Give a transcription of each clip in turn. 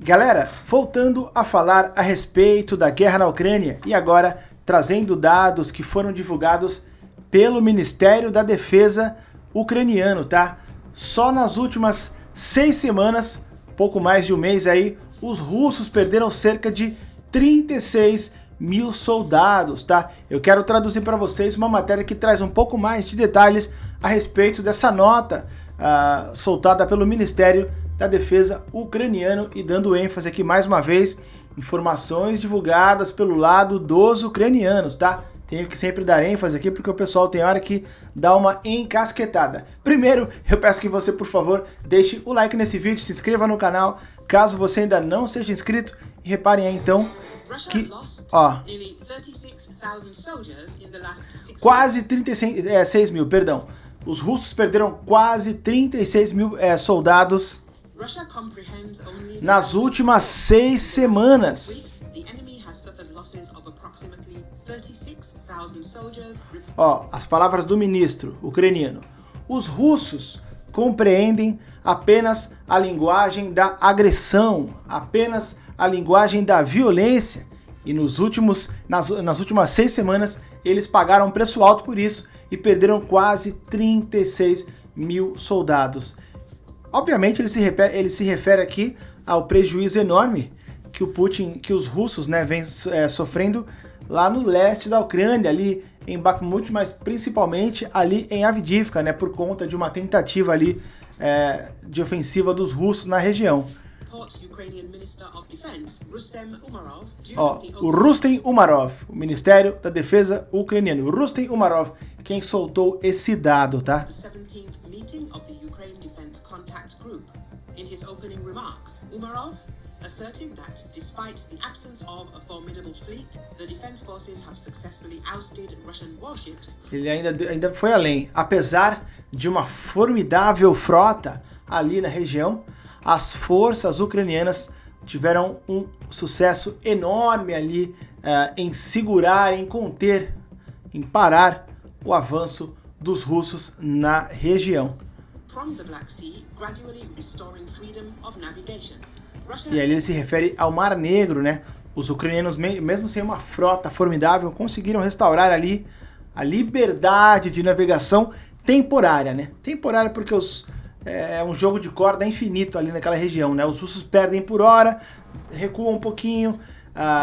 Galera, voltando a falar a respeito da guerra na Ucrânia e agora trazendo dados que foram divulgados pelo Ministério da Defesa ucraniano, tá? Só nas últimas 6 semanas, pouco mais de um mês aí, os russos perderam cerca de 36 mil soldados, tá? Eu quero traduzir para vocês uma matéria que traz um pouco mais de detalhes a respeito dessa nota soltada pelo Ministério da Defesa ucraniano e dando ênfase aqui mais uma vez, informações divulgadas pelo lado dos ucranianos, tá? Tenho que sempre dar ênfase aqui porque o pessoal tem hora que dá uma encasquetada. Primeiro, eu peço que você, por favor, deixe o like nesse vídeo, se inscreva no canal, caso você ainda não seja inscrito, e reparem aí então que, ó, quase 36 mil, perdão. Os russos perderam quase 36 mil soldados nas últimas 6 semanas. Ó, as palavras do ministro ucraniano. Os russos compreendem apenas a linguagem da agressão, apenas a linguagem da violência, e nas últimas 6 semanas eles pagaram um preço alto por isso e perderam quase 36 mil soldados. Obviamente ele se refere aqui ao prejuízo enorme que os russos, né, vêm sofrendo lá no leste da Ucrânia, ali em Bakhmut, mas principalmente ali em Avdiivka, né, por conta de uma tentativa ali de ofensiva dos russos na região. Ó, o Rustem Umarov, o Ministério da Defesa ucraniano, o Rustem Umarov, quem soltou esse dado, tá? Asserted that, despite the absence of a formidable fleet, the defense forces have successfully ousted Russian warships. Ele ainda foi além. Apesar de uma formidável frota ali na região, as forças ucranianas tiveram um sucesso enorme ali em segurar, em conter, em parar o avanço dos russos na região. From the Black Sea, gradually restoring freedom of navigation. E aí ele se refere ao Mar Negro, né? Os ucranianos, mesmo sem uma frota formidável, conseguiram restaurar ali a liberdade de navegação temporária, né? Temporária porque é um jogo de corda infinito ali naquela região, né? Os russos perdem por hora, recuam um pouquinho,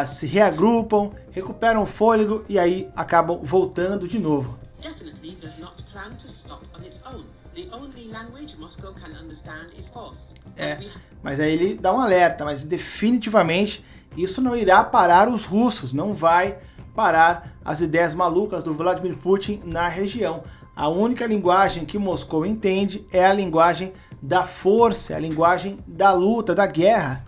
se reagrupam, recuperam o fôlego e aí acabam voltando de novo. Definitely does not plan to stop on its own. The only language Moscow can understand is force. Mas aí ele dá um alerta, mas definitivamente isso não irá parar os russos, não vai parar as ideias malucas do Vladimir Putin na região. A única linguagem que Moscou entende é a linguagem da força, a linguagem da luta, da guerra.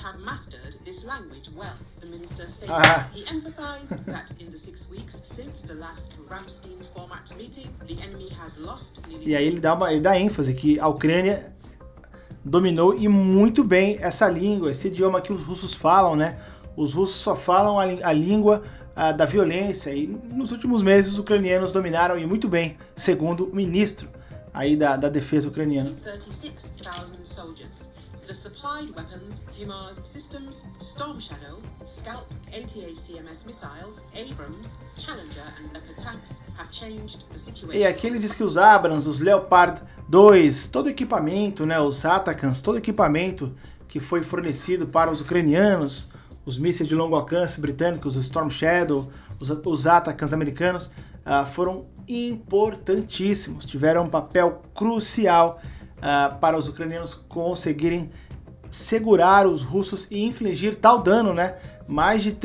Have mastered this language well, the minister stated. He emphasized that in the 6 weeks since the last Ramstein format meeting, the enemy has lost nearly... E aí ele dá ênfase que a Ucrânia dominou e muito bem essa língua, esse idioma que os russos falam, né? Os russos só falam a língua da violência e nos últimos meses os ucranianos dominaram e muito bem, segundo o ministro aí da defesa ucraniana. 36,000 soldiers. The supplied weapons, HIMARS systems, Storm Shadow, Scalp, ATACMS missiles, Abrams, Challenger and Leopard tanks have changed the situation. E aqui ele diz que os Abrams, os Leopard 2, todo o equipamento, né, os Atacams, todo o equipamento que foi fornecido para os ucranianos, os mísseis de longo alcance britânicos, os Storm Shadow, os Atacams americanos, foram importantíssimos, tiveram um papel crucial para os ucranianos conseguirem segurar os russos e infligir tal dano, né? Mais de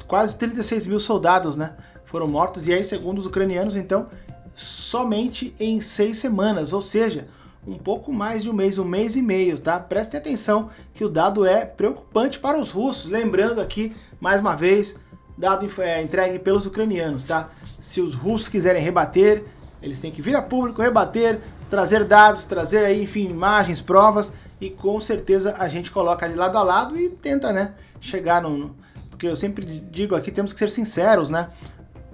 quase 36 mil soldados, né, foram mortos, e aí, segundo os ucranianos, então, somente em 6 semanas, ou seja, um pouco mais de um mês e meio, tá? Prestem atenção que o dado é preocupante para os russos, lembrando aqui, mais uma vez, dado entregue pelos ucranianos, tá? Se os russos quiserem rebater, eles têm que vir a público, rebater, trazer dados, trazer aí, enfim, imagens, provas, e com certeza a gente coloca ali lado a lado e tenta, né, chegar porque eu sempre digo aqui, temos que ser sinceros, né?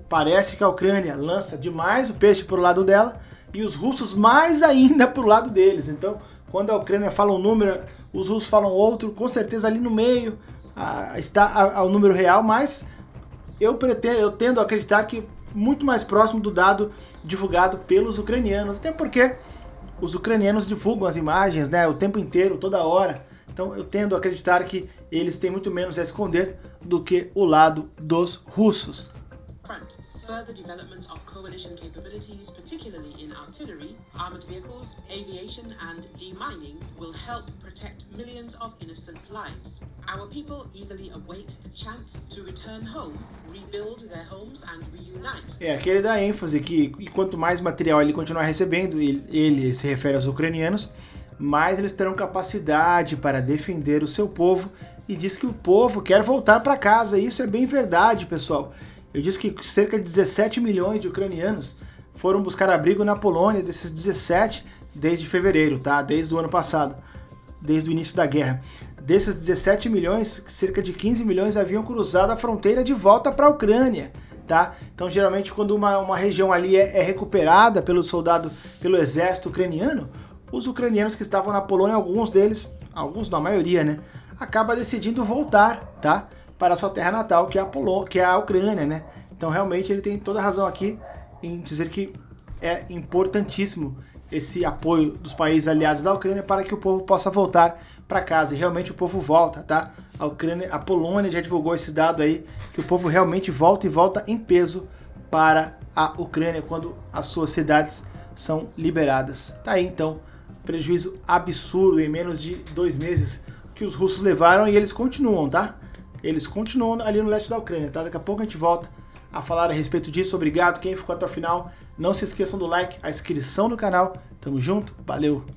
Parece que a Ucrânia lança demais o peixe pro lado dela e os russos mais ainda pro lado deles. Então, quando a Ucrânia fala um número, os russos falam outro, com certeza ali no meio está o número real, mas eu tendo a acreditar que muito mais próximo do dado divulgado pelos ucranianos, até porque os ucranianos divulgam as imagens, né, o tempo inteiro, toda hora. Então eu tendo a acreditar que eles têm muito menos a esconder do que o lado dos russos. Front. Further development of coalition capabilities, particularly in artillery, armored vehicles, aviation and demining, will help protect millions of innocent lives. Our people eagerly await the chance to return home, rebuild their homes and reunite. Aqui ele dá ênfase que quanto mais material ele continuar recebendo, ele se refere aos ucranianos, mais eles terão capacidade para defender o seu povo, e diz que o povo quer voltar para casa. Isso é bem verdade, pessoal. Eu disse que cerca de 17 milhões de ucranianos foram buscar abrigo na Polônia, desses 17 desde fevereiro, tá? Desde o ano passado, desde o início da guerra. Desses 17 milhões, cerca de 15 milhões haviam cruzado a fronteira de volta para a Ucrânia, tá? Então, geralmente, quando uma região ali é recuperada pelo exército ucraniano, os ucranianos que estavam na Polônia, alguns deles, a maioria, né, acaba decidindo voltar, tá? Para a sua terra natal, que é a Ucrânia, né? Então, realmente, ele tem toda a razão aqui em dizer que é importantíssimo esse apoio dos países aliados da Ucrânia para que o povo possa voltar para casa. E realmente o povo volta, tá? A Polônia já divulgou esse dado aí, que o povo realmente volta e volta em peso para a Ucrânia quando as suas cidades são liberadas. Tá aí, então, prejuízo absurdo em menos de 2 meses que os russos levaram, e eles continuam, tá? Eles continuam ali no leste da Ucrânia, tá? Daqui a pouco a gente volta a falar a respeito disso. Obrigado quem ficou até o final. Não se esqueçam do like, a inscrição no canal. Tamo junto, valeu!